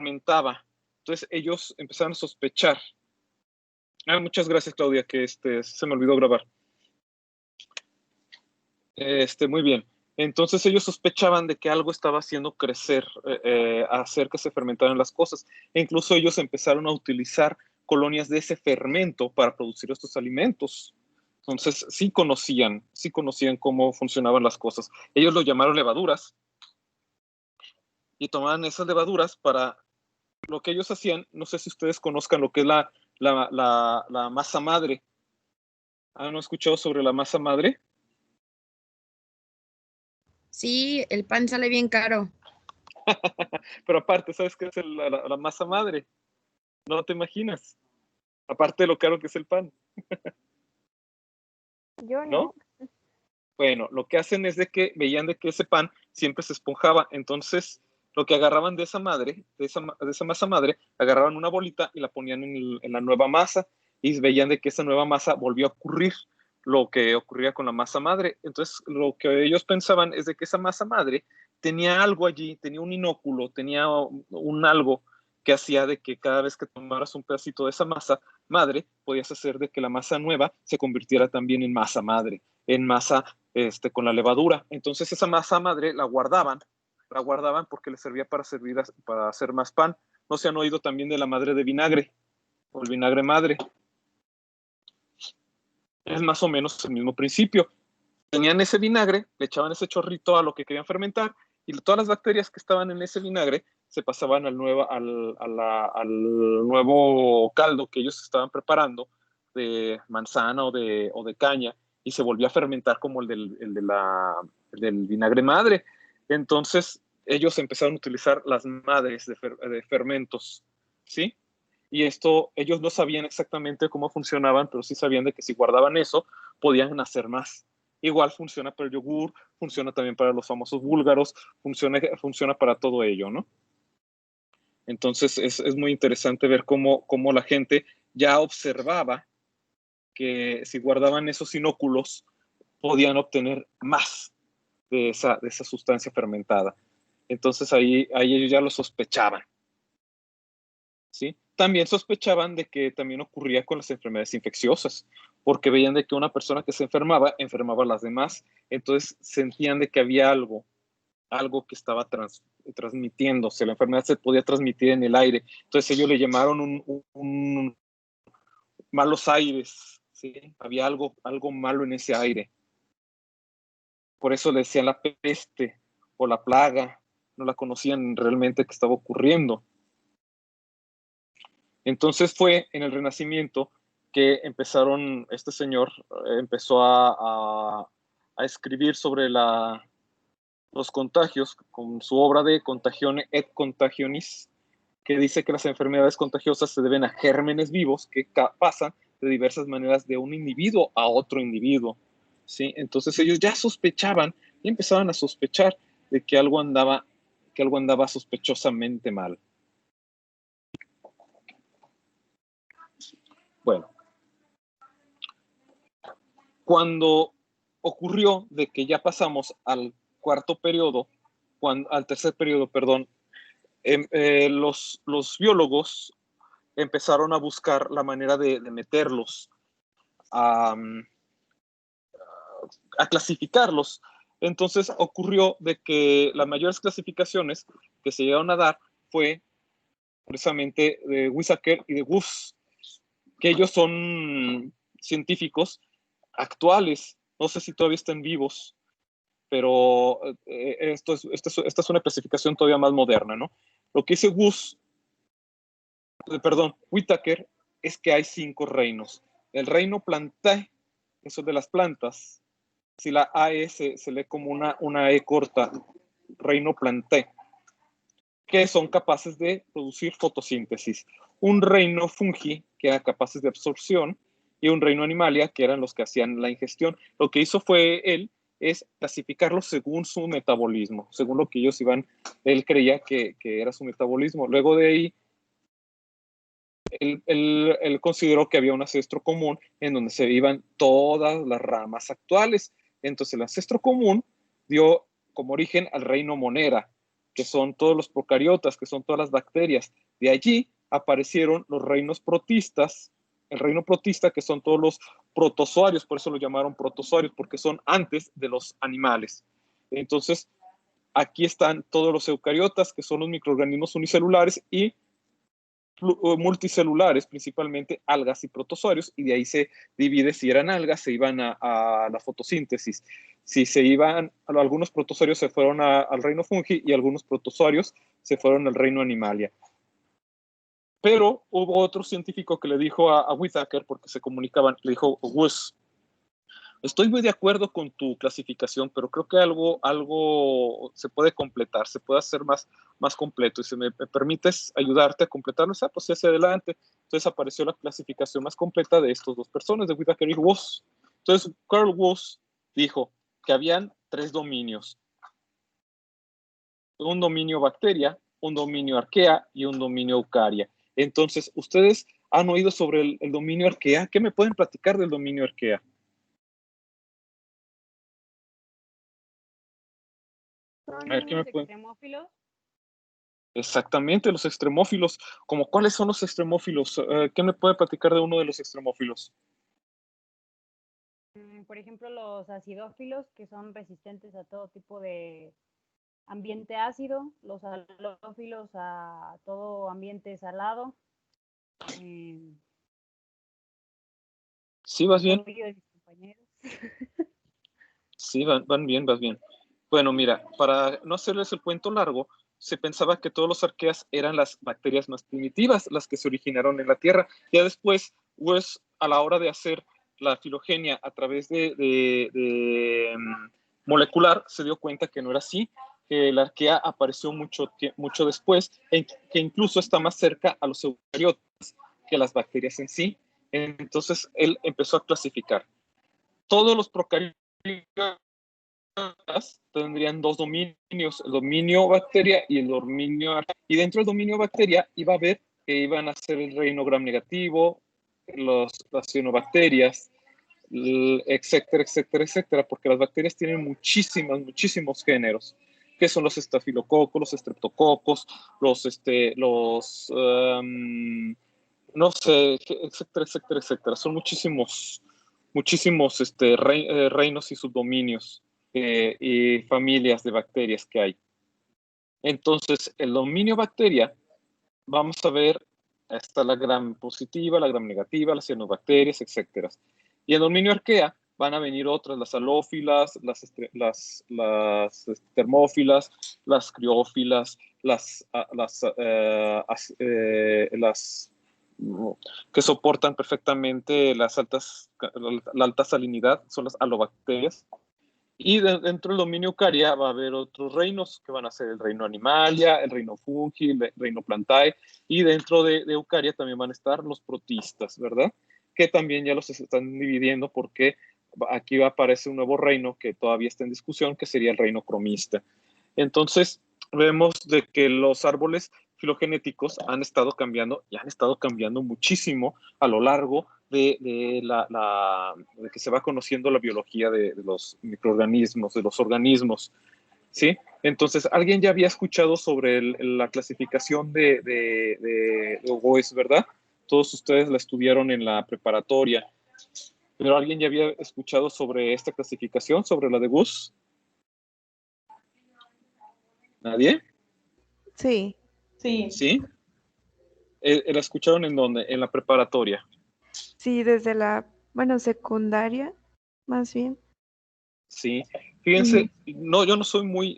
fermentaba. Entonces ellos empezaron a sospechar. Muchas gracias, Claudia, que se me olvidó grabar. Muy bien. Entonces ellos sospechaban de que algo estaba haciendo crecer, hacer que se fermentaran las cosas. E incluso ellos empezaron a utilizar colonias de ese fermento para producir estos alimentos. Entonces sí conocían cómo funcionaban las cosas. Ellos lo llamaron levaduras y tomaban esas levaduras para lo que ellos hacían. No sé si ustedes conozcan lo que es la masa madre. ¿Han escuchado sobre la masa madre? Sí, el pan sale bien caro. Pero aparte, ¿sabes qué es la masa madre? No te imaginas. Aparte de lo caro que es el pan. Yo ¿No? no. Bueno, lo que hacen es de que veían de que ese pan siempre se esponjaba. Entonces, lo que agarraban de esa madre, de esa masa madre, agarraban una bolita y la ponían en la nueva masa y veían de que esa nueva masa volvió a ocurrir lo que ocurría con la masa madre. Entonces, lo que ellos pensaban es de que esa masa madre tenía algo allí, tenía un inóculo, tenía un algo que hacía de que cada vez que tomaras un pedacito de esa masa madre, podías hacer de que la masa nueva se convirtiera también en masa madre, en masa con la levadura. Entonces esa masa madre la guardaban porque les servía para hacer más pan. ¿No se han oído también de la madre de vinagre o el vinagre madre? Es más o menos el mismo principio. Tenían ese vinagre, le echaban ese chorrito a lo que querían fermentar y todas las bacterias que estaban en ese vinagre se pasaban al nuevo caldo que ellos estaban preparando de manzana o de caña y se volvió a fermentar como el del vinagre madre. Entonces ellos empezaron a utilizar las madres de fermentos, ¿sí? Y esto, ellos no sabían exactamente cómo funcionaban, pero sí sabían de que si guardaban eso, podían hacer más. Igual funciona para el yogur, funciona también para los famosos búlgaros, funciona para todo ello, ¿no? Entonces es muy interesante ver cómo la gente ya observaba que si guardaban esos inóculos, podían obtener más de esa sustancia fermentada. Entonces ahí ellos ya lo sospechaban, ¿sí? También sospechaban de que también ocurría con las enfermedades infecciosas, porque veían de que una persona que se enfermaba a las demás, entonces sentían de que había algo que estaba transmitiéndose, la enfermedad se podía transmitir en el aire, entonces ellos le llamaron un malos aires, ¿sí? Había algo malo en ese aire, por eso le decían la peste o la plaga, no la conocían realmente qué estaba ocurriendo. Entonces fue en el Renacimiento que este señor empezó a escribir sobre los contagios con su obra de Contagione et Contagionis, que dice que las enfermedades contagiosas se deben a gérmenes vivos que pasan de diversas maneras de un individuo a otro individuo, ¿sí? Entonces ellos ya sospechaban y empezaban a sospechar de que algo andaba sospechosamente mal. Bueno, cuando ocurrió de que ya pasamos al tercer periodo, perdón, los biólogos empezaron a buscar la manera de meterlos, a clasificarlos. Entonces ocurrió de que las mayores clasificaciones que se llegaron a dar fue precisamente de Whittaker y de Woofs, que ellos son científicos actuales, no sé si todavía están vivos, pero esta es una clasificación todavía más moderna, ¿no? Lo que dice Whittaker, es que hay 5 reinos. El reino Plantae, eso de las plantas, si la AE se lee como una E corta, reino Plantae, que son capaces de producir fotosíntesis. Un reino Fungi, que eran capaces de absorción, y un reino Animalia, que eran los que hacían la ingestión. Lo que hizo fue él es clasificarlos según su metabolismo, según lo que él creía que era su metabolismo. Luego de ahí, él consideró que había un ancestro común en donde se iban todas las ramas actuales. Entonces el ancestro común dio como origen al reino Monera. que son todos los procariotas, que son todas las bacterias. De allí aparecieron los reinos protistas, el reino protista, que son todos los protozoarios, por eso lo llamaron protozoarios, porque son antes de los animales. Entonces, aquí están todos los eucariotas, que son los microorganismos unicelulares, y multicelulares, principalmente algas y protozoarios, y de ahí se divide si eran algas, se iban a la fotosíntesis. Si se iban, algunos protozoarios se fueron al reino fungi y algunos protozoarios se fueron al reino animalia. Pero hubo otro científico que le dijo a Whittaker, porque se comunicaban, le dijo, Gus, estoy muy de acuerdo con tu clasificación, pero creo que algo se puede completar, se puede hacer más completo. Y si me permites ayudarte a completarlo, pues hacia adelante. Entonces apareció la clasificación más completa de estos dos personas, de Whittaker y Woese. Entonces Carl Woese dijo que habían 3 dominios. Un dominio bacteria, un dominio arquea y un dominio eucaria. Entonces, ¿ustedes han oído sobre el dominio arquea? ¿Qué me pueden platicar del dominio arquea? ¿Son A ver, ¿qué me los pueden? extremófilos? Exactamente, los extremófilos. ¿Cómo cuáles son los extremófilos? ¿Qué me puede platicar de uno de los extremófilos? Por ejemplo, los acidófilos, que son resistentes a todo tipo de ambiente ácido, los halófilos a todo ambiente salado. ¿Sí vas Me bien? olvido de mis compañeros. Sí, van bien, vas bien. Bueno, mira, para no hacerles el cuento largo, se pensaba que todos los arqueas eran las bacterias más primitivas, las que se originaron en la Tierra. Ya después, pues, a la hora de hacer la filogenia a través de molecular, se dio cuenta que no era así, que la arquea apareció mucho después, que incluso está más cerca a los eucariotas que las bacterias en sí. Entonces, él empezó a clasificar. Todos los procariotas tendrían 2 dominios, el dominio bacteria y el dominio arquea. Y dentro del dominio bacteria iba a haber que iban a ser el reino gram negativo, las cianobacterias, etcétera, etcétera, etcétera, porque las bacterias tienen muchísimos géneros, que son los estafilococos, los estreptococos, no sé, etcétera, etcétera, etcétera. Son muchísimos reinos y subdominios y familias de bacterias que hay. Entonces, el dominio bacteria, vamos a ver, está la gram positiva, la gram negativa, las cianobacterias, etcétera. Y el dominio arquea van a venir otras, las halófilas, las termófilas, las criófilas, las que soportan perfectamente la alta salinidad, son las halobacterias. Y dentro del dominio eucaria va a haber otros reinos que van a ser el reino animalia, el reino fungi, el reino plantae, y dentro de eucaria también van a estar los protistas, ¿verdad? Que también ya los están dividiendo porque aquí va a aparecer un nuevo reino que todavía está en discusión, que sería el reino cromista. Entonces, vemos de que los árboles filogenéticos han estado cambiando y han estado cambiando muchísimo a lo largo de que se va conociendo la biología de los microorganismos, de los organismos, ¿sí? Entonces, alguien ya había escuchado sobre la clasificación de Ovoes, ¿verdad? Todos ustedes la estudiaron en la preparatoria, pero ¿alguien ya había escuchado sobre esta clasificación, sobre la de Gus? ¿Nadie? Sí, Sí, ¿Sí? ¿La escucharon en dónde? En la preparatoria. sí, desde la, bueno, secundaria, más bien. Sí, fíjense, no, yo no soy muy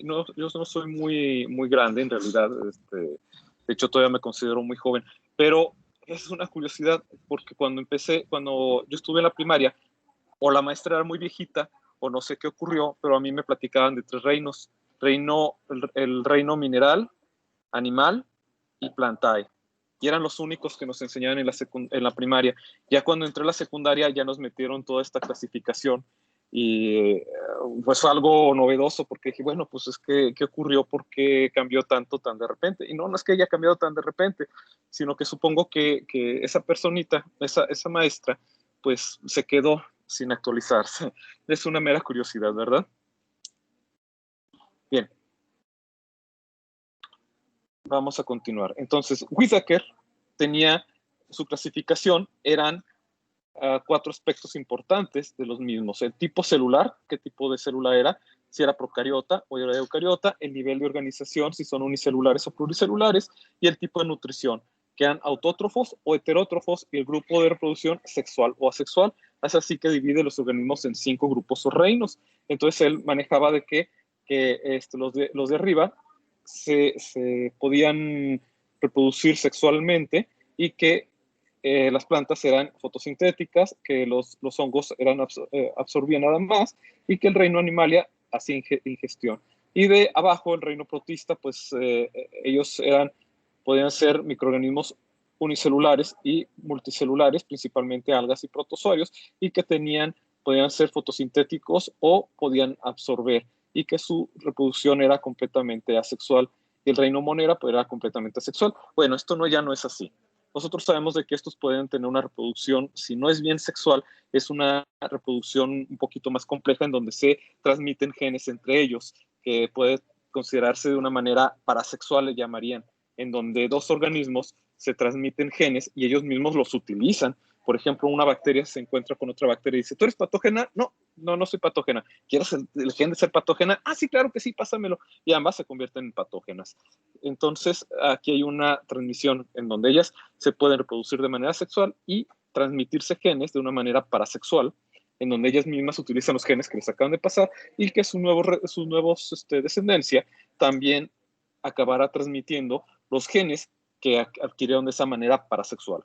grande en realidad, de hecho todavía me considero muy joven, pero es una curiosidad porque cuando yo estuve en la primaria, o la maestra era muy viejita, o no sé qué ocurrió, pero a mí me platicaban de 3 reinos, el reino mineral, animal y plantae. Y eran los únicos que nos enseñaban en la primaria. Ya cuando entré a la secundaria ya nos metieron toda esta clasificación y pues fue algo novedoso porque dije, bueno, pues es que, ¿qué ocurrió? ¿Por qué cambió tanto tan de repente? Y no es que haya cambiado tan de repente, sino que supongo que esa personita, esa maestra, pues se quedó sin actualizarse. Es una mera curiosidad, ¿verdad? Bien. Vamos a continuar. Entonces, Whittaker tenía su clasificación, eran 4 aspectos importantes de los mismos. El tipo celular, qué tipo de célula era, si era procariota o era eucariota, el nivel de organización, si son unicelulares o pluricelulares, y el tipo de nutrición, que eran autótrofos o heterótrofos, y el grupo de reproducción sexual o asexual. Es así que divide los organismos en 5 grupos o reinos. Entonces él manejaba de que los de arriba se podían reproducir sexualmente y que las plantas eran fotosintéticas, que los hongos absorbían nada más y que el reino animalia hacía ingestión. Y de abajo, el reino protista, pues ellos podían ser microorganismos unicelulares y multicelulares, principalmente algas y protozoarios, y que podían ser fotosintéticos o podían absorber, y que su reproducción era completamente asexual. Y el reino monera pues, era completamente asexual. Bueno, esto ya no es así. Nosotros sabemos de que estos pueden tener una reproducción, si no es bien sexual, es una reproducción un poquito más compleja en donde se transmiten genes entre ellos, que puede considerarse de una manera parasexual, le llamarían, en donde 2 organismos se transmiten genes y ellos mismos los utilizan. Por ejemplo, una bacteria se encuentra con otra bacteria y dice, ¿tú eres patógena? No soy patógena. ¿Quieres el gen de ser patógena? Ah, sí, claro que sí, pásamelo. Y ambas se convierten en patógenas. Entonces, aquí hay una transmisión en donde ellas se pueden reproducir de manera sexual y transmitirse genes de una manera parasexual, en donde ellas mismas utilizan los genes que les acaban de pasar y que sus nuevos descendencia también acabará transmitiendo los genes que adquirieron de esa manera parasexual.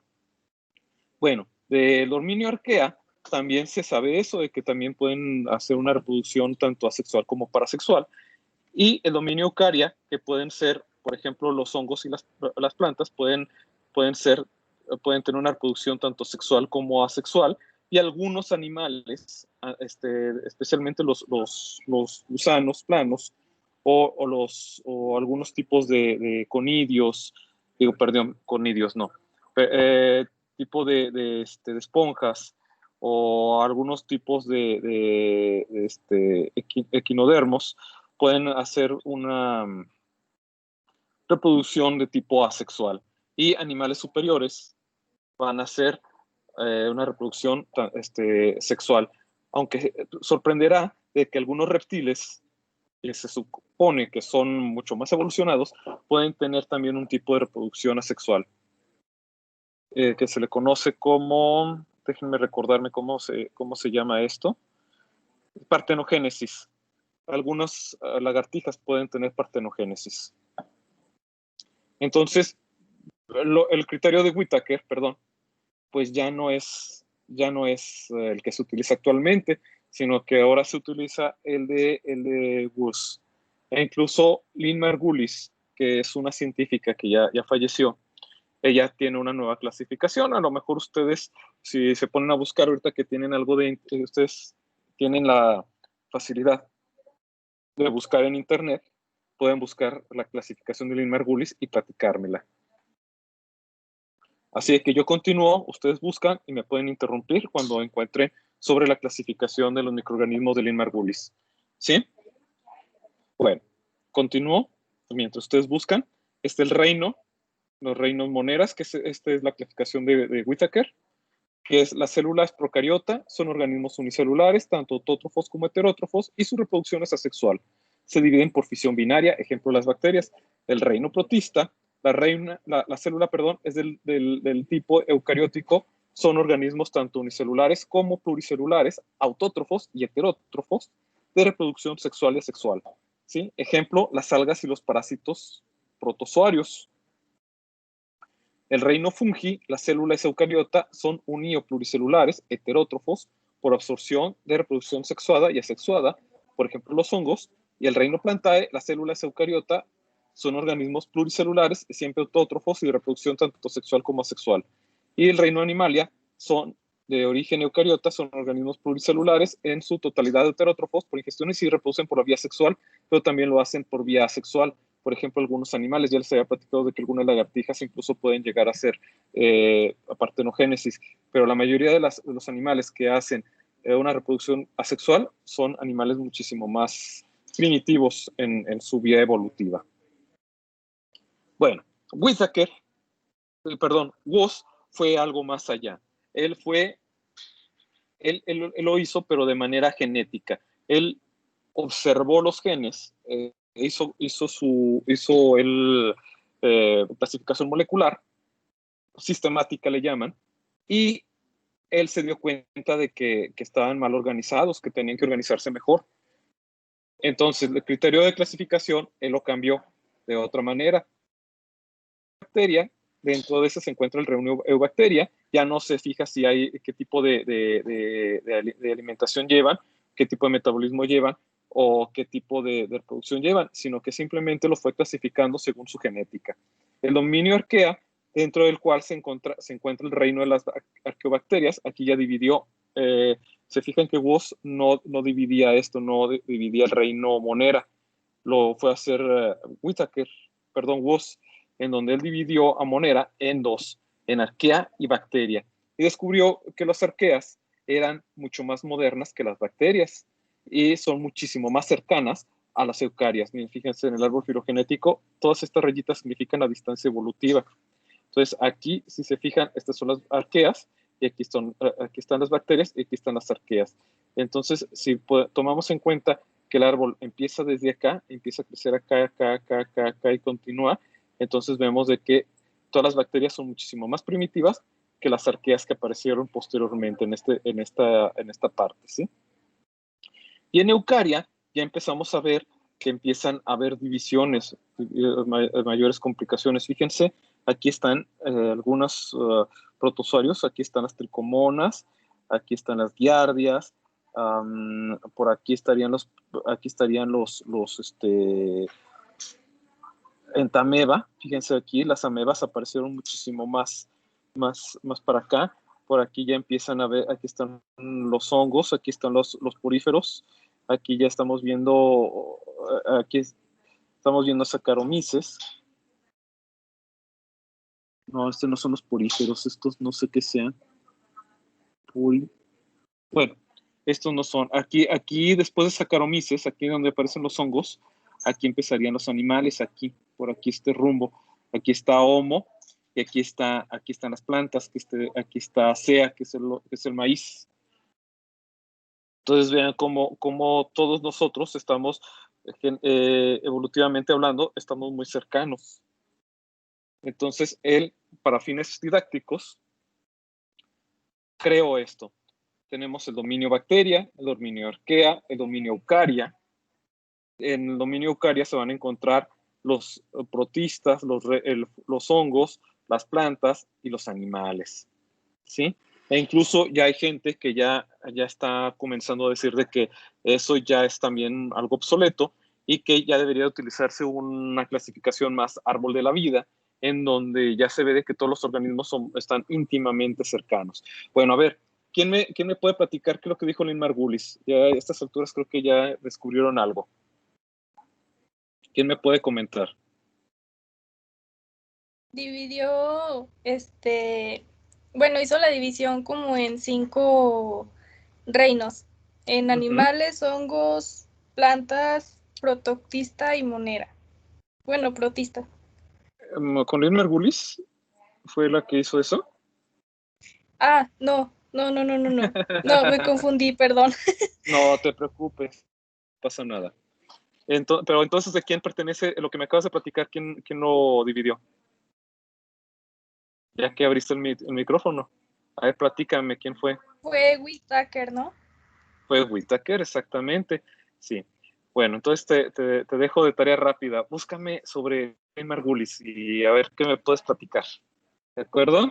Bueno, del Horminio arquea también se sabe eso, de que también pueden hacer una reproducción tanto asexual como parasexual. Y el dominio eucaria, que pueden ser, por ejemplo, los hongos y las plantas, pueden tener una reproducción tanto sexual como asexual. Y algunos animales, especialmente los gusanos planos o algunos tipos de conidios, conidios no, tipo de esponjas o algunos tipos de equinodermos, pueden hacer una reproducción de tipo asexual. Y animales superiores van a hacer una reproducción sexual. Aunque sorprenderá de que algunos reptiles, que se supone que son mucho más evolucionados, pueden tener también un tipo de reproducción asexual, que se le conoce como, déjenme recordarme cómo se llama esto, partenogénesis. Algunas lagartijas pueden tener partenogénesis. Entonces, el criterio de Whittaker, pues ya no es el que se utiliza actualmente, sino que ahora se utiliza el de Woos. E incluso Lynn Margulis, que es una científica que ya falleció, ella tiene una nueva clasificación. A lo mejor ustedes, si se ponen a buscar ahorita que tienen ustedes tienen la facilidad de buscar en internet, pueden buscar la clasificación de Lynn Margulis y platicármela. Así que yo continúo, ustedes buscan y me pueden interrumpir cuando encuentren sobre la clasificación de los microorganismos de Lynn Margulis. ¿Sí? Bueno, continúo mientras ustedes buscan. El reino, los reinos moneras, que esta es la clasificación de Whittaker, que es la célula es procariota, son organismos unicelulares, tanto autótrofos como heterótrofos, y su reproducción es asexual. Se dividen por fisión binaria, ejemplo las bacterias. El reino protista, la célula, es del tipo eucariótico, son organismos tanto unicelulares como pluricelulares, autótrofos y heterótrofos, de reproducción sexual y asexual. ¿Sí? Ejemplo, las algas y los parásitos protozoarios. El reino fungi, las células eucariota son uni o pluricelulares, heterótrofos, por absorción de reproducción sexuada y asexuada, por ejemplo los hongos. Y el reino plantae, las células eucariota son organismos pluricelulares, siempre autótrofos y de reproducción tanto sexual como asexual. Y el reino animalia son de origen eucariota, son organismos pluricelulares en su totalidad heterótrofos por ingestión y sí reproducen por la vía sexual, pero también lo hacen por vía asexual. Por ejemplo, algunos animales, ya les había platicado de que algunas lagartijas incluso pueden llegar a ser partenogénesis, pero la mayoría de los animales que hacen una reproducción asexual son animales muchísimo más primitivos en su vía evolutiva. Bueno, Woese fue algo más allá. Él lo hizo, pero de manera genética. Él observó los genes, hizo clasificación molecular, sistemática le llaman, y él se dio cuenta de que estaban mal organizados, que tenían que organizarse mejor. Entonces, el criterio de clasificación, él lo cambió de otra manera. Bacteria, dentro de ese se encuentra el reino Eubacteria, ya no se fija si hay qué tipo de alimentación llevan, qué tipo de metabolismo llevan o qué tipo de reproducción llevan, sino que simplemente lo fue clasificando según su genética. El dominio Archaea, dentro del cual se encuentra el reino de las arqueobacterias, aquí ya dividió, se fijan que Woese no dividía esto, no dividía el reino Monera, lo fue a hacer Woese, en donde él dividió a Monera en dos, en arquea y bacteria, y descubrió que las arqueas eran mucho más modernas que las bacterias y son muchísimo más cercanas a las eucarias. Miren, fíjense en el árbol filogenético, todas estas rayitas significan la distancia evolutiva. Entonces, aquí, si se fijan, estas son las arqueas, y aquí están las bacterias, y aquí están las arqueas. Entonces, si tomamos en cuenta que el árbol empieza desde acá, empieza a crecer acá, y continúa, entonces vemos de que todas las bacterias son muchísimo más primitivas que las arqueas que aparecieron posteriormente en esta parte, ¿sí? Y en eucaria ya empezamos a ver que empiezan a haber divisiones, mayores complicaciones. Fíjense, aquí están algunos protozoarios, aquí están las tricomonas, aquí están las giardias, por aquí estarían los entameba. Fíjense aquí, las amebas aparecieron muchísimo más para acá. Por aquí ya empiezan a ver, aquí están los hongos, aquí están los poríferos, aquí ya estamos viendo, Saccharomyces. No, estos no son los poríferos, estos no sé qué sean. Bueno, estos no son. Aquí después de Saccharomyces, aquí donde aparecen los hongos, aquí empezarían los animales, aquí, por aquí este rumbo. Aquí está Homo, y aquí están las plantas, aquí está Sea, que es el maíz. Entonces vean cómo todos nosotros estamos, evolutivamente hablando, estamos muy cercanos. Entonces él, para fines didácticos, creó esto. Tenemos el dominio bacteria, el dominio arquea, el dominio eucaria. En el dominio eucaria se van a encontrar los protistas, los hongos, las plantas y los animales, ¿sí? E incluso ya hay gente que ya está comenzando a decir de que eso ya es también algo obsoleto y que ya debería utilizarse una clasificación más árbol de la vida, en donde ya se ve de que todos los organismos están íntimamente cercanos. Bueno, a ver, ¿quién me puede platicar qué es lo que dijo Lynn Margulis? Ya a estas alturas creo que ya descubrieron algo. ¿Quién me puede comentar? Dividió, bueno, hizo la división como en 5 reinos, en animales, hongos, plantas, protoctista y monera. Bueno, protista. ¿Con Lynn Margulis fue la que hizo eso? Ah, no, me confundí, perdón. No te preocupes, no pasa nada. Pero entonces, ¿de quién pertenece lo que me acabas de platicar? ¿Quién lo dividió? Ya que abriste el micrófono. A ver, platícame, ¿quién fue? Fue Whittaker, ¿no? Fue Whittaker, exactamente. Sí. Bueno, entonces te dejo de tarea rápida. Búscame sobre Margulis y a ver qué me puedes platicar. ¿De acuerdo?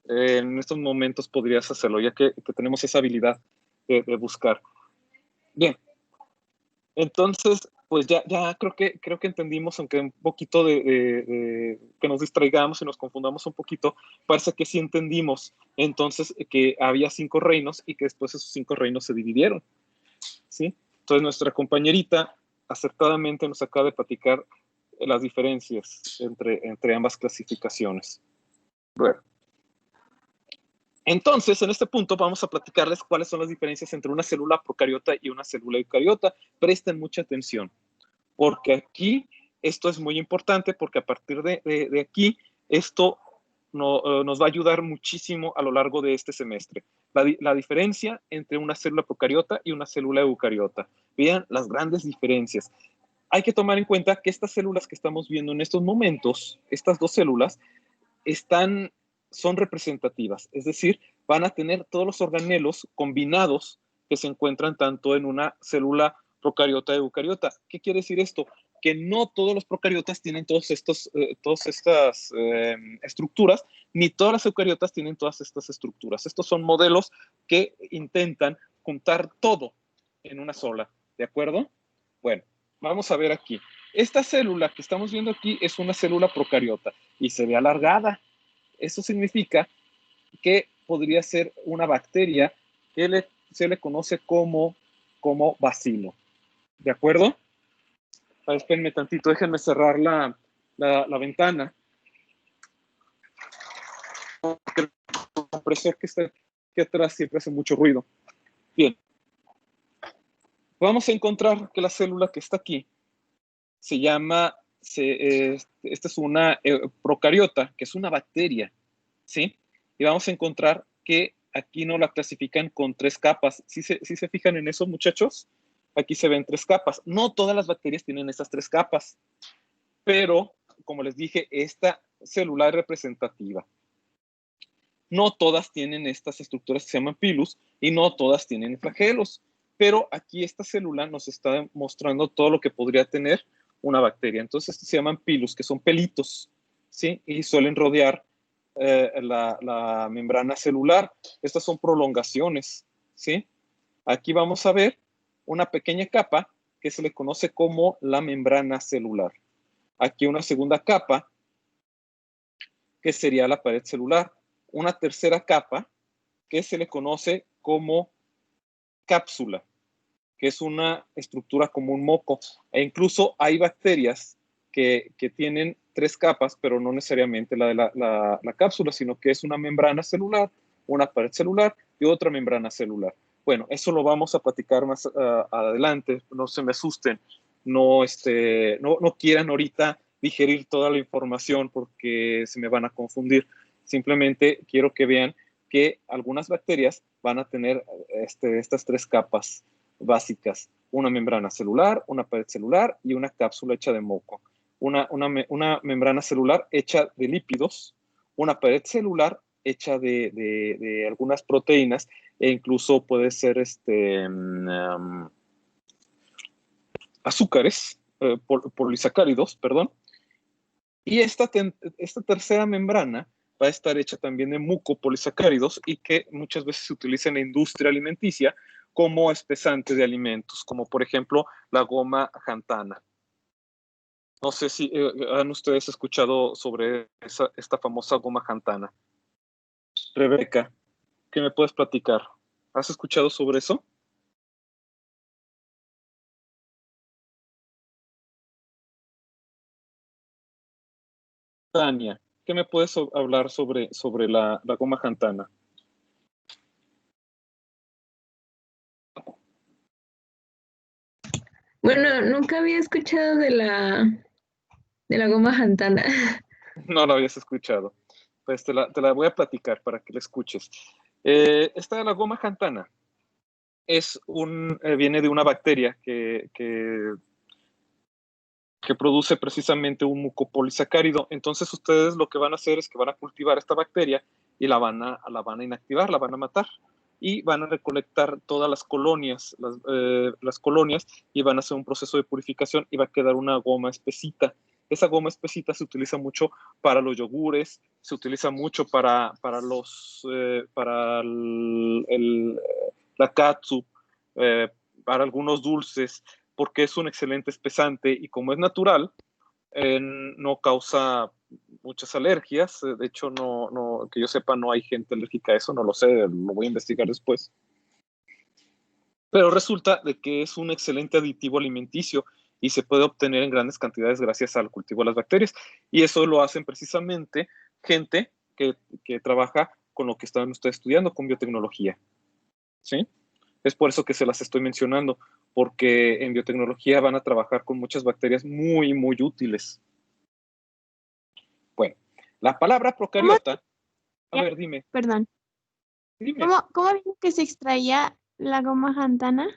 En estos momentos podrías hacerlo, ya que tenemos esa habilidad de buscar. Bien. Entonces, pues ya creo que entendimos, aunque un poquito de que nos distraigamos y nos confundamos un poquito, parece que sí entendimos entonces que había 5 reinos y que después esos 5 reinos se dividieron, ¿sí? Entonces nuestra compañerita acertadamente nos acaba de platicar las diferencias entre ambas clasificaciones. Bueno. Entonces, en este punto vamos a platicarles cuáles son las diferencias entre una célula procariota y una célula eucariota. Presten mucha atención, porque aquí Esto es muy importante porque a partir de aquí, esto nos va a ayudar muchísimo a lo largo de este semestre. La diferencia entre una célula procariota y una célula eucariota. Vean las grandes diferencias. Hay que tomar en cuenta que estas células que estamos viendo en estos momentos, estas dos células, son representativas, es decir, van a tener todos los organelos combinados que se encuentran tanto en una célula procariota y eucariota. ¿Qué quiere decir esto? Que no todos los procariotas tienen todas estas estructuras, ni todas las eucariotas tienen todas estas estructuras. Estos son modelos que intentan juntar todo en una sola, ¿de acuerdo? Bueno, vamos a ver aquí. Esta célula que estamos viendo aquí es una célula procariota y se ve alargada. Eso significa que podría ser una bacteria que se le conoce como bacilo. ¿De acuerdo? Espérenme tantito, déjenme cerrar la ventana. Porque el compresor que está aquí atrás siempre hace mucho ruido. Bien. Vamos a encontrar que la célula que está aquí se llama, esta es una procariota, que es una bacteria, ¿sí? Y vamos a encontrar que aquí no la clasifican con 3 capas. ¿Sí se fijan en eso, muchachos? Aquí se ven 3 capas. No todas las bacterias tienen esas 3 capas, pero, como les dije, esta célula es representativa. No todas tienen estas estructuras que se llaman pilus y no todas tienen flagelos, pero aquí esta célula nos está mostrando todo lo que podría tener una bacteria. Entonces, se llaman pilus, que son pelitos, ¿sí? Y suelen rodear la membrana celular. Estas son prolongaciones, ¿sí? Aquí vamos a ver una pequeña capa que se le conoce como la membrana celular. Aquí una segunda capa que sería la pared celular. Una tercera capa que se le conoce como cápsula, que es una estructura como un moco. E incluso hay bacterias que tienen 3 capas, pero no necesariamente la de la cápsula, sino que es una membrana celular, una pared celular y otra membrana celular. Bueno, eso lo vamos a platicar más adelante, no se me asusten, no quieran ahorita digerir toda la información porque se me van a confundir. Simplemente quiero que vean que algunas bacterias van a tener estas 3 capas básicas: una membrana celular, una pared celular y una cápsula hecha de moco. Una membrana celular hecha de lípidos, una pared celular hecha de algunas proteínas e incluso puede ser azúcares, polisacáridos, perdón. Y esta tercera membrana va a estar hecha también de mucopolisacáridos y que muchas veces se utiliza en la industria alimenticia como espesante de alimentos, como por ejemplo la goma xanthana. No sé si han ustedes escuchado sobre esta famosa goma xanthana. Rebeca, ¿qué me puedes platicar? ¿Has escuchado sobre eso? Tania, ¿qué me puedes hablar sobre la goma xanthana? Bueno, nunca había escuchado de la goma xanthana. No lo habías escuchado. Pues te la voy a platicar para que la escuches. Esta de la goma xanthana viene de una bacteria que produce precisamente un mucopolisacárido. Entonces ustedes lo que van a hacer es que van a cultivar esta bacteria y la van a inactivar, la van a matar. Y van a recolectar todas las colonias, las colonias, y van a hacer un proceso de purificación y va a quedar una goma espesita. Esa goma espesita se utiliza mucho para los yogures, se utiliza mucho para la catsup, para algunos dulces, porque es un excelente espesante y como es natural, no causa muchas alergias. De hecho, no, que yo sepa, no hay gente alérgica a eso, no lo sé, lo voy a investigar después. Pero resulta de que es un excelente aditivo alimenticio y se puede obtener en grandes cantidades gracias al cultivo de las bacterias. Y eso lo hacen precisamente gente que trabaja con lo que están ustedes estudiando, con biotecnología. ¿Sí? Es por eso que se las estoy mencionando, porque en biotecnología van a trabajar con muchas bacterias muy, muy útiles. Bueno, la palabra procariota, a ver, dime. Perdón. Dime. ¿Cómo dijo que se extraía la goma xantana?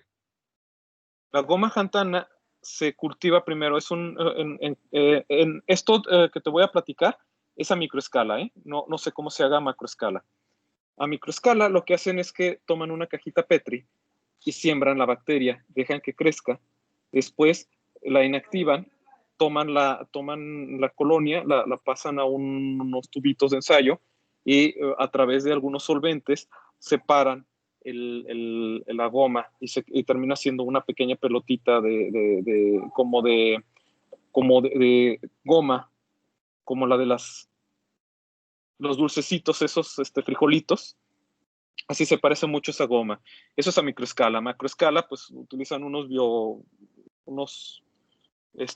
La goma xantana se cultiva primero, es en esto que te voy a platicar es a microescala, ¿eh? No sé cómo se haga a macroescala. A microescala lo que hacen es que toman una cajita Petri y siembran la bacteria, dejan que crezca, después la inactivan, toman la colonia, la pasan a unos tubitos de ensayo y a través de algunos solventes separan la goma y termina siendo una pequeña pelotita como de goma, como la de los dulcecitos, esos frijolitos. Así se parece mucho esa goma. Eso es a microescala. A macroescala, pues utilizan unos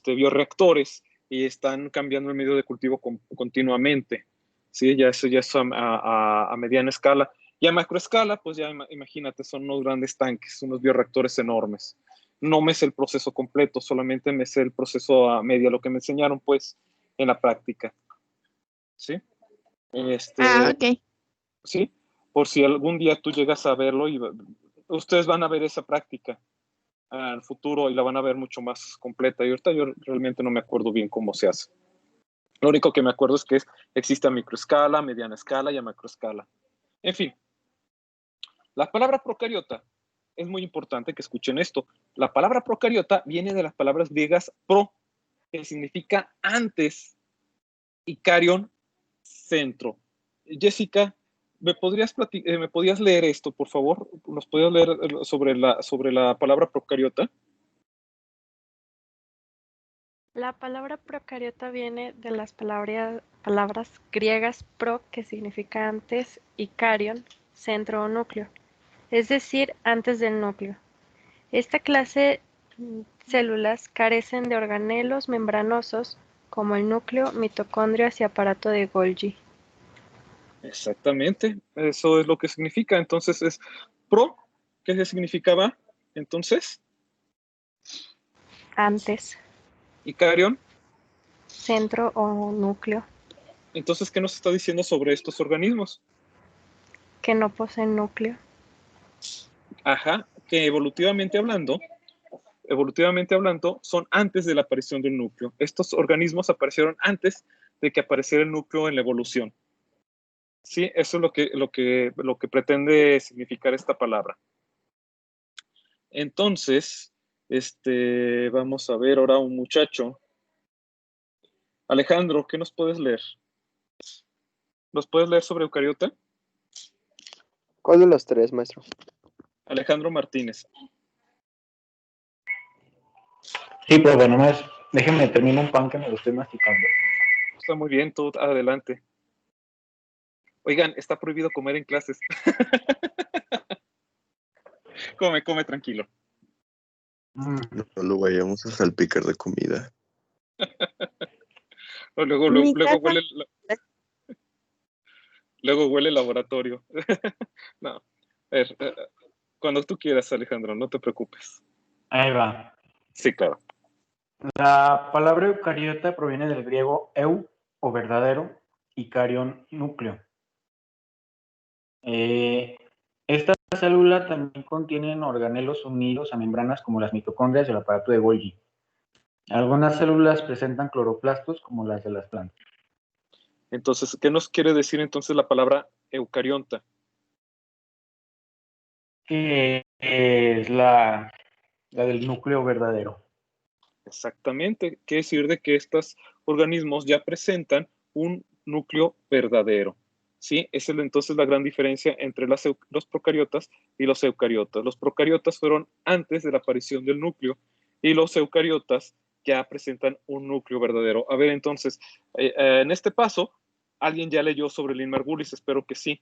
bioreactores y están cambiando el medio de cultivo continuamente. ¿Sí? Eso ya es a mediana escala. Y a macroescala, pues ya imagínate, son unos grandes tanques, unos bioreactores enormes. No me sé el proceso completo, solamente me sé el proceso a media, lo que me enseñaron, pues, en la práctica. ¿Sí? Ok. ¿Sí? Por si algún día tú llegas a verlo y ustedes van a ver esa práctica al futuro y la van a ver mucho más completa. Y ahorita yo realmente no me acuerdo bien cómo se hace. Lo único que me acuerdo es que existe a microescala, mediana escala y a macroescala. En fin, la palabra procariota es muy importante que escuchen esto. La palabra procariota viene de las palabras griegas pro, que significa antes, y carion, centro. Jessica, ¿me podías leer esto, por favor? ¿Nos podías leer sobre la palabra procariota? La palabra procariota viene de las palabras griegas pro, que significa antes, y carion, centro o núcleo, es decir, antes del núcleo. Esta clase de células carecen de organelos membranosos como el núcleo, mitocondrias y aparato de Golgi. Exactamente, eso es lo que significa. Entonces es pro, ¿qué significaba entonces? Antes. ¿Y carion? Centro o núcleo. Entonces, ¿qué nos está diciendo sobre estos organismos? Que no poseen núcleo. Ajá, que evolutivamente hablando, son antes de la aparición del núcleo. Estos organismos aparecieron antes de que apareciera el núcleo en la evolución. Sí, eso es lo que pretende significar esta palabra. Entonces, vamos a ver ahora un muchacho. Alejandro, ¿qué nos puedes leer? ¿Nos puedes leer sobre eucariota? ¿Cuál de los tres, maestro? Alejandro Martínez. Sí, pero bueno, más déjenme terminar un pan que me lo estoy masticando. Está muy bien, tú adelante. Oigan, está prohibido comer en clases. Come tranquilo. No lo vayamos a salpicar de comida. Luego huele el laboratorio. No, a ver, cuando tú quieras, Alejandro, no te preocupes. Ahí va. Sí, claro. La palabra eucariota proviene del griego eu, o verdadero, y carion, núcleo. Esta célula también contienen organelos unidos a membranas como las mitocondrias y el aparato de Golgi. Algunas células presentan cloroplastos como las de las plantas. Entonces, ¿qué nos quiere decir entonces la palabra eucarionta? Que es la del núcleo verdadero. Exactamente. Quiere decir de que estos organismos ya presentan un núcleo verdadero. ¿Sí? Esa es entonces la gran diferencia entre los procariotas y los eucariotas. Los procariotas fueron antes de la aparición del núcleo y los eucariotas ya presentan un núcleo verdadero. A ver, entonces, en este paso, alguien ya leyó sobre Lynn Margulis, espero que sí.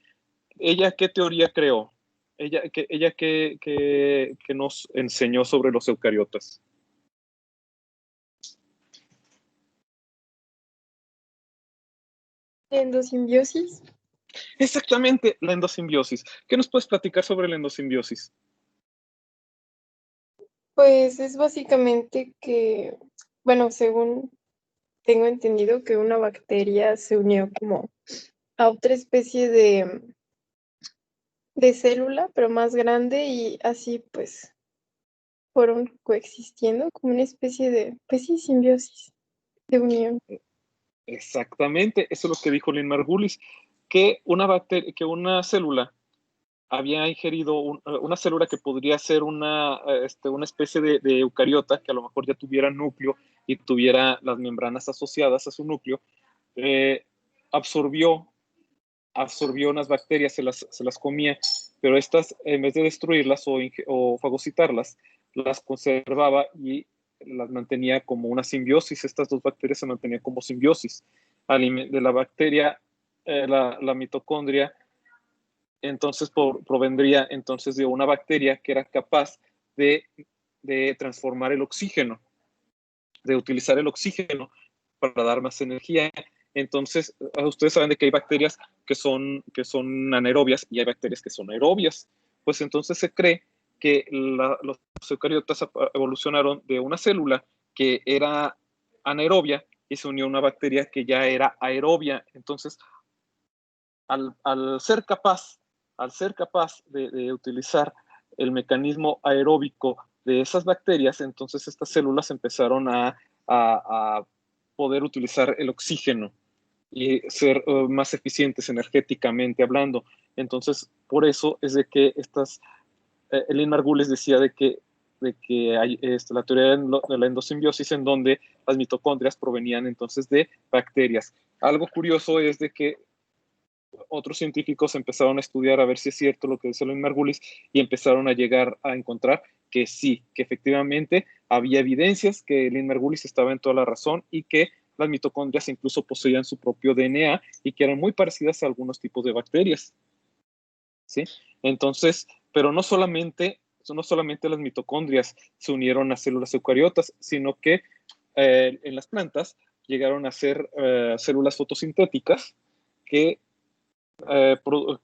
¿Ella qué teoría creó? ¿Ella qué nos enseñó sobre los eucariotas? Endosimbiosis. Exactamente, la endosimbiosis. ¿Qué nos puedes platicar sobre la endosimbiosis? Pues es básicamente que, bueno, según tengo entendido que una bacteria se unió como a otra especie de célula, pero más grande y así pues fueron coexistiendo como una especie de, pues sí, simbiosis, de unión. Exactamente, eso es lo que dijo Lynn Margulis, que una célula había ingerido una célula que podría ser una especie de eucariota, que a lo mejor ya tuviera núcleo y tuviera las membranas asociadas a su núcleo, eh, absorbió unas bacterias, se las comía, pero estas, en vez de destruirlas o fagocitarlas, las conservaba y las mantenía como una simbiosis. Estas dos bacterias se mantenían como simbiosis. De la bacteria, la mitocondria, entonces provendría entonces de una bacteria que era capaz de transformar el oxígeno, de utilizar el oxígeno para dar más energía. Entonces, ustedes saben de que hay bacterias que son anaerobias y hay bacterias que son aerobias. Pues entonces se cree que los eucariotas evolucionaron de una célula que era anaerobia y se unió a una bacteria que ya era aerobia. Entonces, al ser capaz de utilizar el mecanismo aeróbico de esas bacterias, entonces estas células empezaron a poder utilizar el oxígeno y ser más eficientes energéticamente hablando. Entonces, por eso es de que Lynn Margulis decía de que hay la teoría de la endosimbiosis, en donde las mitocondrias provenían entonces de bacterias. Algo curioso es de que otros científicos empezaron a estudiar a ver si es cierto lo que dice Lynn Margulis y empezaron a llegar a encontrar que sí, que efectivamente había evidencias que Lynn Margulis estaba en toda la razón y que las mitocondrias incluso poseían su propio DNA y que eran muy parecidas a algunos tipos de bacterias. ¿Sí? Entonces, pero no solamente las mitocondrias se unieron a células eucariotas, sino que en las plantas llegaron a ser células fotosintéticas que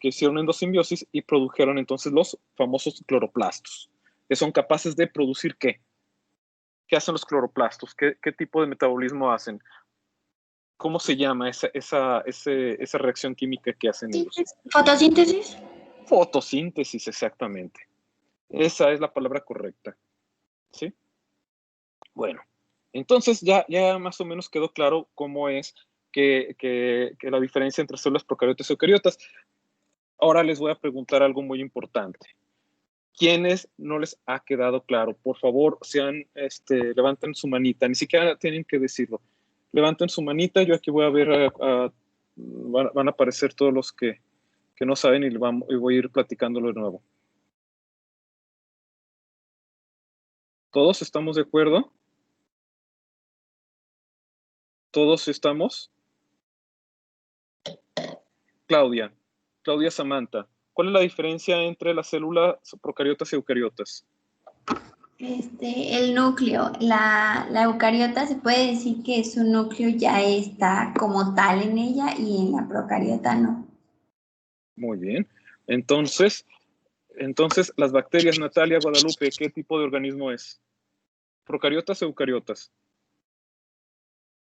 hicieron endosimbiosis y produjeron entonces los famosos cloroplastos, que son capaces de producir ¿qué? ¿Qué hacen los cloroplastos? ¿Qué tipo de metabolismo hacen? ¿Cómo se llama esa reacción química que hacen ellos? Fotosíntesis. Fotosíntesis, exactamente. Esa es la palabra correcta. ¿Sí? Bueno, entonces ya más o menos quedó claro cómo es que la diferencia entre células procariotas y eucariotas. Ahora les voy a preguntar algo muy importante. ¿Quiénes no les ha quedado claro? Por favor, levanten su manita, ni siquiera tienen que decirlo. Levanten su manita, yo aquí voy a ver, van a aparecer todos los que no saben y voy a ir platicándolo de nuevo. ¿Todos estamos de acuerdo? ¿Todos estamos? Claudia Samantha, ¿cuál es la diferencia entre las células procariotas y eucariotas? El núcleo, la eucariota se puede decir que su núcleo ya está como tal en ella y en la procariota no. Muy bien. Entonces las bacterias, Natalia, Guadalupe, ¿qué tipo de organismo es? ¿Procariotas o eucariotas?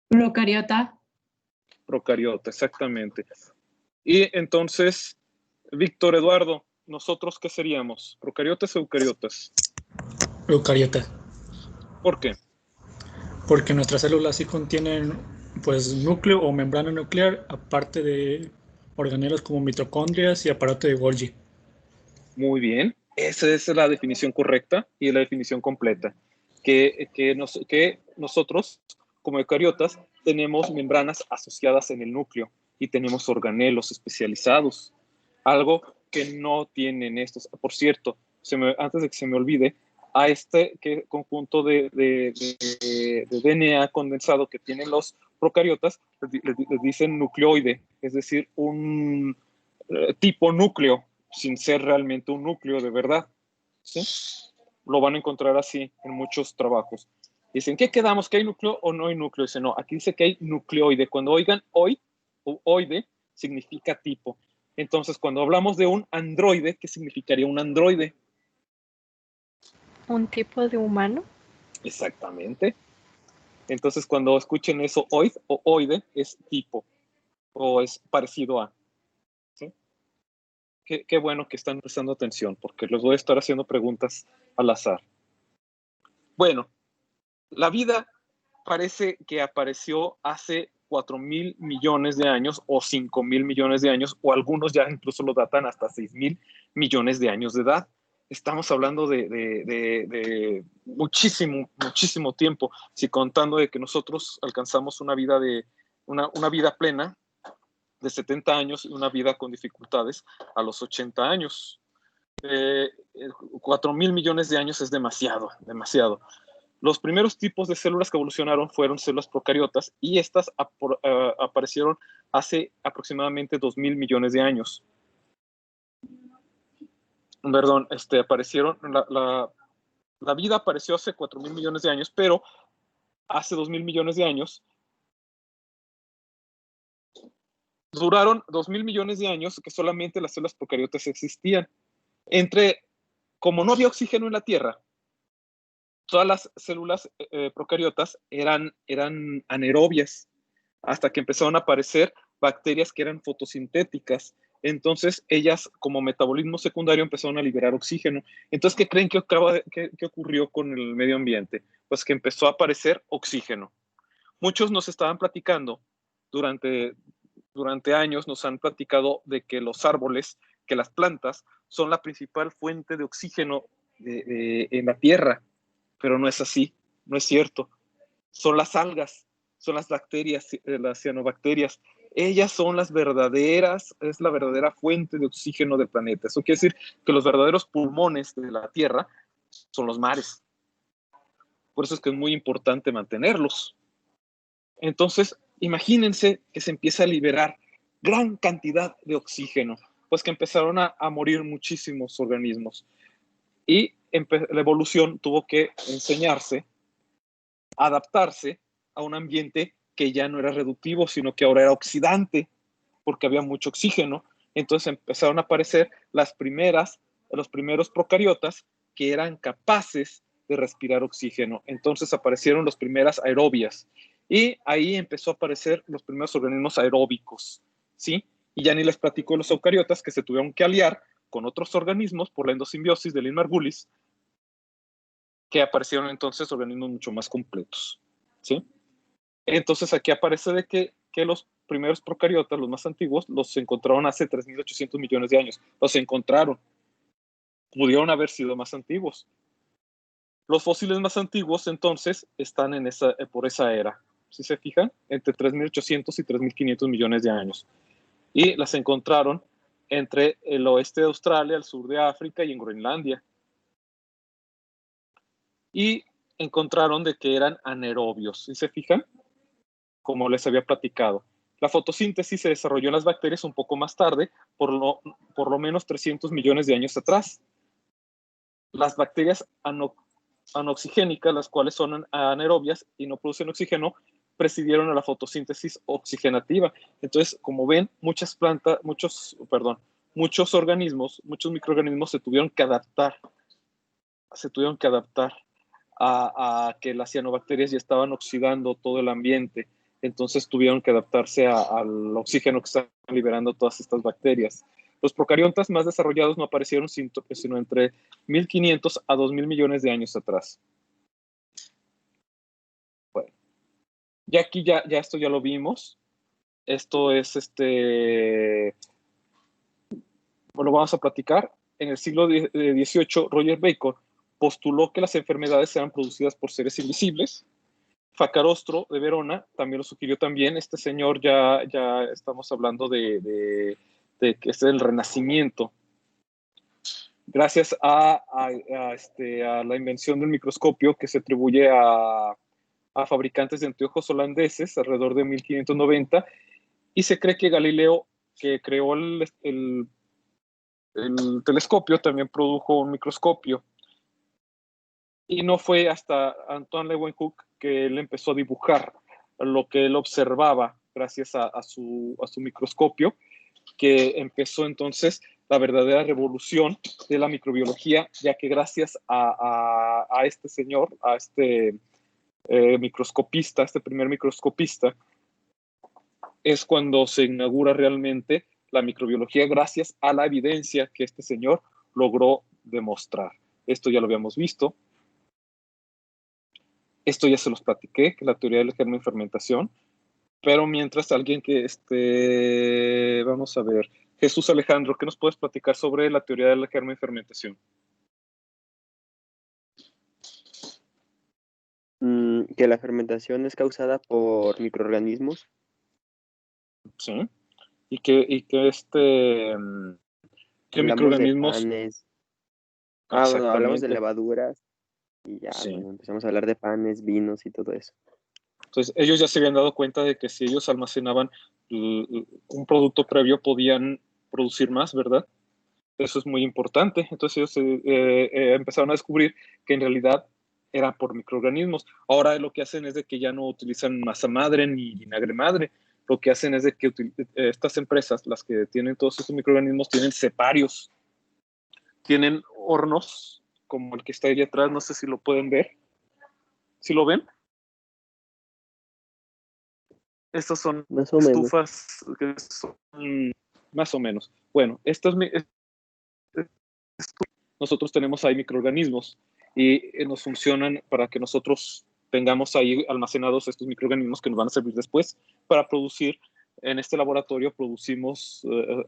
Procariota. Procariota, exactamente. Y entonces, Víctor Eduardo, ¿nosotros qué seríamos? ¿Procariotas o eucariotas? Eucariota. ¿Por qué? Porque nuestras células sí contienen pues núcleo o membrana nuclear, aparte de organelos como mitocondrias y aparato de Golgi. Muy bien, esa es la definición correcta y la definición completa. Que nosotros, como eucariotas, tenemos membranas asociadas en el núcleo y tenemos organelos especializados. Algo que no tienen estos. Por cierto, antes de que se me olvide, a conjunto de DNA condensado que tienen los procariotas, les dicen nucleoide, es decir, un tipo núcleo, sin ser realmente un núcleo de verdad. ¿Sí? Lo van a encontrar así en muchos trabajos. Dicen, ¿qué quedamos? ¿Que hay núcleo o no hay núcleo? Dicen, no, aquí dice que hay nucleoide. Cuando oigan hoy o oide, significa tipo. Entonces, cuando hablamos de un androide, ¿qué significaría un androide? ¿Un tipo de humano? Exactamente. Entonces, cuando escuchen eso, oid o oide, es tipo o es parecido a. ¿Sí? Qué bueno que están prestando atención, porque les voy a estar haciendo preguntas al azar. Bueno, la vida parece que apareció hace 4.000 millones de años o 5.000 millones de años, o algunos ya incluso lo datan hasta 6.000 millones de años de edad. Estamos hablando de muchísimo, muchísimo tiempo, si contando de que nosotros alcanzamos una vida plena de 70 años y una vida con dificultades a los 80 años. 4.000 millones de años es demasiado, demasiado. Los primeros tipos de células que evolucionaron fueron células procariotas y estas aparecieron hace aproximadamente 2.000 millones de años. Perdón, aparecieron, la vida apareció hace 4.000 millones de años, pero hace 2.000 millones de años duraron 2.000 millones de años que solamente las células procariotas existían. Como no había oxígeno en la Tierra, todas las células procariotas eran anaerobias, hasta que empezaron a aparecer bacterias que eran fotosintéticas. Entonces, ellas, como metabolismo secundario, empezaron a liberar oxígeno. Entonces, ¿qué creen que ocurrió con el medio ambiente? Pues que empezó a aparecer oxígeno. Muchos nos estaban platicando durante años, nos han platicado de que los árboles, que las plantas, son la principal fuente de oxígeno en la Tierra. Pero no es así, no es cierto. Son las algas, son las bacterias, las cianobacterias. Ellas son es la verdadera fuente de oxígeno del planeta. Eso quiere decir que los verdaderos pulmones de la Tierra son los mares. Por eso es que es muy importante mantenerlos. Entonces, imagínense que se empieza a liberar gran cantidad de oxígeno, pues que empezaron a morir muchísimos organismos. Y la evolución tuvo que enseñarse, adaptarse a un ambiente que ya no era reductivo, sino que ahora era oxidante, porque había mucho oxígeno. Entonces empezaron a aparecer los primeros procariotas que eran capaces de respirar oxígeno. Entonces aparecieron las primeras aerobias. Y ahí empezó a aparecer los primeros organismos aeróbicos, ¿sí? Y ya ni les platico de los eucariotas que se tuvieron que aliar con otros organismos por la endosimbiosis de Lynn Margulis, que aparecieron entonces organismos mucho más completos, ¿sí? Entonces aquí aparece de que los primeros procariotas, los más antiguos, los encontraron hace 3.800 millones de años. Los encontraron. Pudieron haber sido más antiguos. Los fósiles más antiguos, entonces, están por esa era. ¿Sí se fijan? Entre 3.800 y 3.500 millones de años. Y las encontraron entre el oeste de Australia, el sur de África y en Groenlandia. Y encontraron de que eran anaerobios. ¿Sí se fijan? Como les había platicado. La fotosíntesis se desarrolló en las bacterias un poco más tarde, por lo menos 300 millones de años atrás. Las bacterias anoxigénicas, las cuales son anaerobias y no producen oxígeno, presidieron a la fotosíntesis oxigenativa. Entonces, como ven, muchos organismos, muchos microorganismos se tuvieron que adaptar a que las cianobacterias ya estaban oxidando todo el ambiente. Entonces tuvieron que adaptarse al oxígeno que están liberando todas estas bacterias. Los procariotas más desarrollados no aparecieron sino entre 1.500 a 2.000 millones de años atrás. Bueno, ya aquí esto ya lo vimos. Esto es lo vamos a platicar. En el siglo XVIII, Roger Bacon postuló que las enfermedades eran producidas por seres invisibles. Faccarostro de Verona también lo sugirió también. Este señor ya estamos hablando de que es el Renacimiento. Gracias a la invención del microscopio que se atribuye a fabricantes de anteojos holandeses alrededor de 1590, y se cree que Galileo, que creó el telescopio, también produjo un microscopio. Y no fue hasta Antoine Leeuwenhoek que él empezó a dibujar lo que él observaba gracias a su microscopio, que empezó entonces la verdadera revolución de la microbiología, ya que gracias a este señor, a este microscopista, este primer microscopista, es cuando se inaugura realmente la microbiología gracias a la evidencia que este señor logró demostrar. Esto ya lo habíamos visto. Esto ya se los platiqué, que la teoría del germen fermentación. Pero mientras alguien que vamos a ver, Jesús Alejandro, ¿qué nos puedes platicar sobre la teoría del germen fermentación? Que la fermentación es causada por microorganismos. Sí. Y que ¿qué Hablamos microorganismos? de panes. Bueno, hablamos de levaduras y ya, Sí. bueno, empezamos a hablar de panes, vinos y todo eso. Entonces, ellos ya se habían dado cuenta de que si ellos almacenaban un producto previo, podían producir más, ¿verdad? Eso es muy importante. Entonces, ellos empezaron a descubrir que en realidad era por microorganismos. Ahora lo que hacen es de que ya no utilizan masa madre ni vinagre madre. Lo que hacen es de que estas empresas, las que tienen todos estos microorganismos, tienen ceparios. Tienen hornos, como el que está ahí atrás, no sé si lo pueden ver. ¿Sí lo ven? Estas son estufas que son más o menos. Bueno, nosotros tenemos ahí microorganismos y nos funcionan para que nosotros tengamos ahí almacenados estos microorganismos que nos van a servir después para producir. En este laboratorio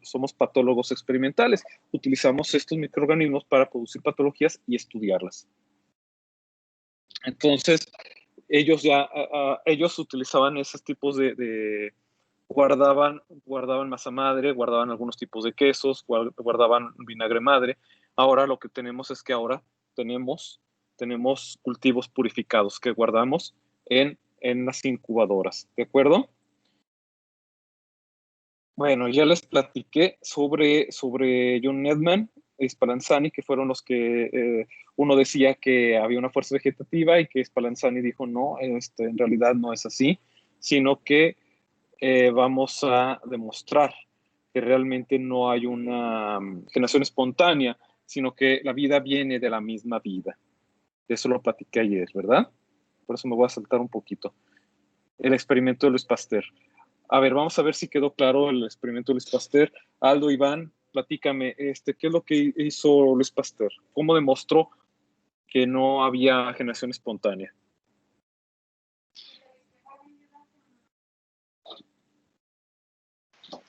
somos patólogos experimentales. Utilizamos estos microorganismos para producir patologías y estudiarlas. Entonces, ellos utilizaban esos tipos guardaban masa madre, guardaban algunos tipos de quesos, guardaban vinagre madre. Ahora lo que tenemos es que ahora tenemos cultivos purificados que guardamos en las incubadoras, ¿de acuerdo? Bueno, ya les platiqué sobre John Needham y Spallanzani, que fueron los que uno decía que había una fuerza vegetativa y que Spallanzani dijo no, en realidad no es así, sino que vamos a demostrar que realmente no hay una generación espontánea, sino que la vida viene de la misma vida. Eso lo platiqué ayer, ¿verdad? Por eso me voy a saltar un poquito. El experimento de Luis Pasteur. A ver, vamos a ver si quedó claro el experimento de Luis Pasteur. Aldo, Iván, platícame, ¿qué es lo que hizo Luis Pasteur? ¿Cómo demostró que no había generación espontánea?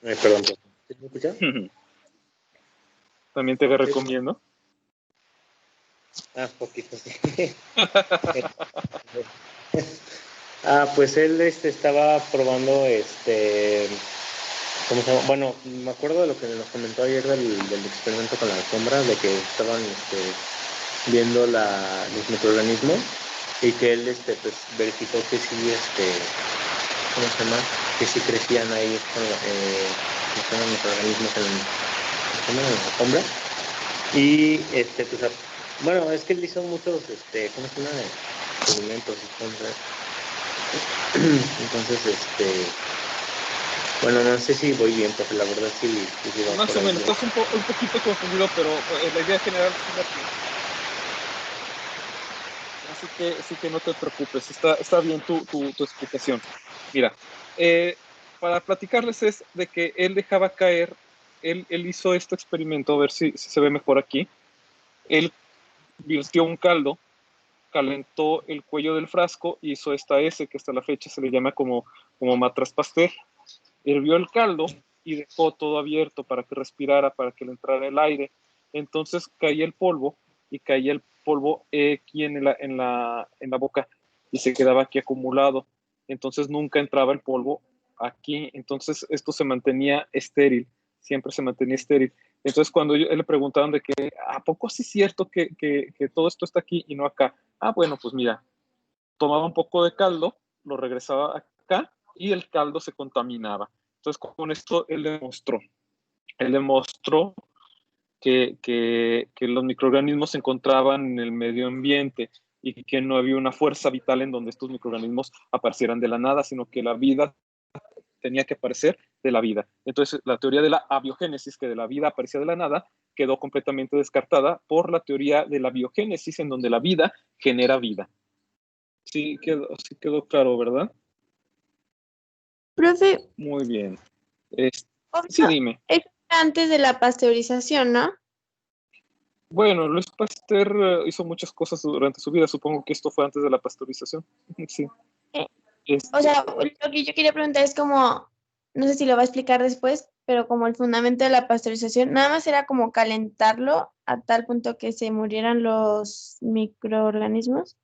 Perdón, ¿me escuchas? También te recomiendo. Poquito, sí. Pues él estaba probando, ¿cómo se llama? Bueno, me acuerdo de lo que nos comentó ayer del experimento con la alfombra, de que estaban viendo los microorganismos y que él pues verificó que sí, ¿cómo se llama? Que sí crecían ahí con los microorganismos en la alfombra. Y pues bueno, es que él hizo muchos ¿cómo se llama? Experimentos y cosas. Entonces, bueno, no sé si voy bien, porque la verdad sí va más o menos, estás un poquito confundido, pero la idea general es así que no te preocupes, está bien tu explicación. Mira, para platicarles es de que él dejaba caer, él hizo este experimento, a ver si se ve mejor aquí. Él virtió un caldo, calentó el cuello del frasco, hizo esta S, que hasta la fecha se le llama como matraz Pasteur. Hirvió el caldo y dejó todo abierto para que respirara, para que le entrara el aire. Entonces caía el polvo y caía el polvo aquí en la boca y se quedaba aquí acumulado. Entonces nunca entraba el polvo aquí. Entonces esto se mantenía estéril, siempre se mantenía estéril. Entonces cuando le preguntaron de que, ¿a poco sí es cierto que todo esto está aquí y no acá? Bueno, pues mira, tomaba un poco de caldo, lo regresaba acá y el caldo se contaminaba. Entonces con esto él demostró que los microorganismos se encontraban en el medio ambiente y que no había una fuerza vital en donde estos microorganismos aparecieran de la nada, sino que la vida tenía que aparecer de la vida. Entonces, la teoría de la abiogénesis, que de la vida aparecía de la nada, quedó completamente descartada por la teoría de la biogénesis, en donde la vida genera vida. Sí quedó claro, ¿verdad? Profe, Muy bien. obvio, Sí, dime. es antes de la pasteurización, ¿no? Bueno, Luis Pasteur hizo muchas cosas durante su vida. Supongo que esto fue antes de la pasteurización. Sí. O sea, lo que yo quería preguntar es como, no sé si lo va a explicar después, pero como el fundamento de la pasteurización, nada más era como calentarlo a tal punto que se murieran los microorganismos.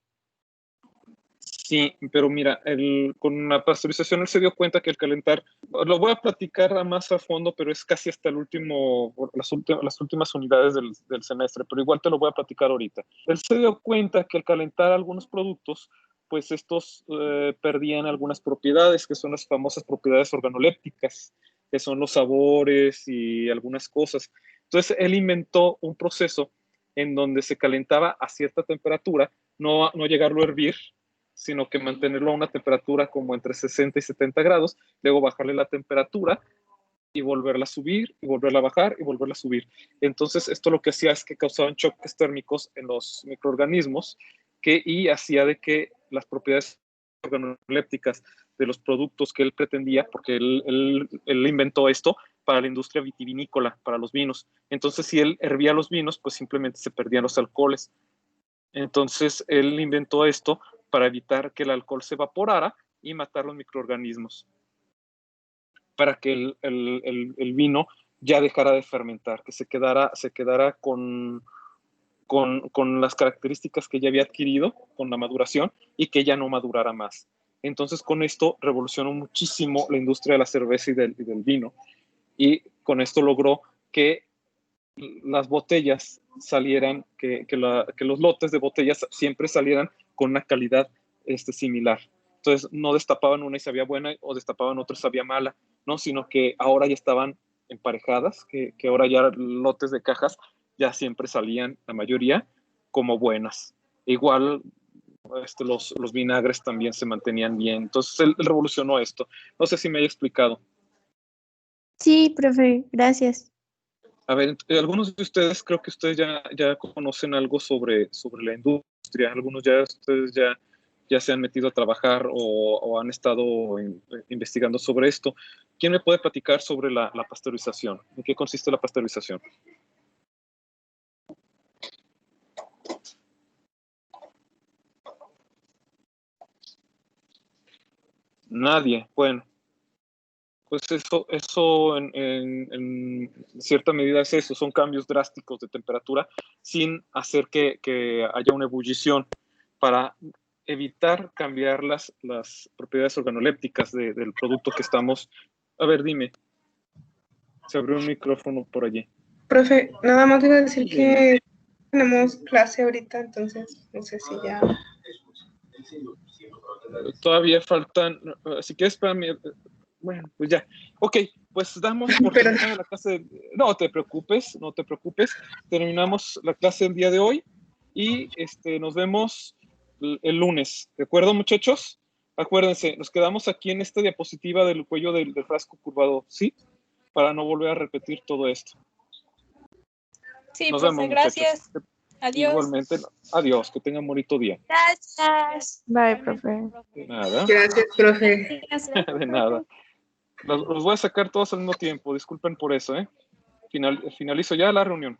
Sí, pero mira, con la pasteurización él se dio cuenta que el calentar, lo voy a platicar más a fondo, pero es casi hasta las últimas unidades del semestre, pero igual te lo voy a platicar ahorita. Él se dio cuenta que al calentar algunos productos, pues estos perdían algunas propiedades, que son las famosas propiedades organolépticas, que son los sabores y algunas cosas. Entonces él inventó un proceso en donde se calentaba a cierta temperatura, no llegarlo a hervir, sino que mantenerlo a una temperatura como entre 60 y 70 grados, luego bajarle la temperatura y volverla a subir, y volverla a bajar, y volverla a subir. Entonces, esto lo que hacía es que causaban choques térmicos en los microorganismos y hacía de que las propiedades organolépticas de los productos que él pretendía, porque él inventó esto para la industria vitivinícola, para los vinos. Entonces, si él hervía los vinos, pues simplemente se perdían los alcoholes. Entonces, él inventó esto para evitar que el alcohol se evaporara y matar los microorganismos, para que el vino ya dejara de fermentar, que se quedara con las características que ya había adquirido con la maduración y que ya no madurara más. Entonces, con esto revolucionó muchísimo la industria de la cerveza y del vino, y con esto logró que las botellas salieran, que los lotes de botellas siempre salieran con una calidad similar. Entonces, no destapaban una y sabía buena, o destapaban otra y sabía mala, ¿no? Sino que ahora ya estaban emparejadas, que ahora ya lotes de cajas ya siempre salían, la mayoría, como buenas. Igual, los vinagres también se mantenían bien. Entonces, él revolucionó esto. No sé si me haya explicado. Sí, profe, gracias. A ver, algunos de ustedes, creo que ustedes ya conocen algo sobre la industria. Algunos ustedes ya se han metido a trabajar o han estado investigando sobre esto. ¿Quién me puede platicar sobre la pasteurización? ¿En qué consiste la pasteurización? Nadie. Bueno, pues eso en cierta medida es eso, son cambios drásticos de temperatura sin hacer que haya una ebullición, para evitar cambiar las propiedades organolépticas del producto que estamos. A ver, dime. Se abrió un micrófono por allí. Profe, nada más iba a decir que tenemos clase ahorita, entonces no sé si ya... Todavía faltan, así que espérame. Bueno, pues ya. Ok, pues damos por terminada la clase. No te preocupes. Terminamos la clase el día de hoy y nos vemos el lunes. ¿De acuerdo, muchachos? Acuérdense, nos quedamos aquí en esta diapositiva del cuello del frasco curvado, ¿sí? Para no volver a repetir todo esto. Sí, nos profe, vemos, gracias. Muchachos. Adiós. Igualmente, adiós, que tengan bonito día. Gracias. Bye, profe. De nada. Gracias, profe. De nada. Los voy a sacar todos al mismo tiempo, disculpen por eso, ¿eh? Finalizo ya la reunión.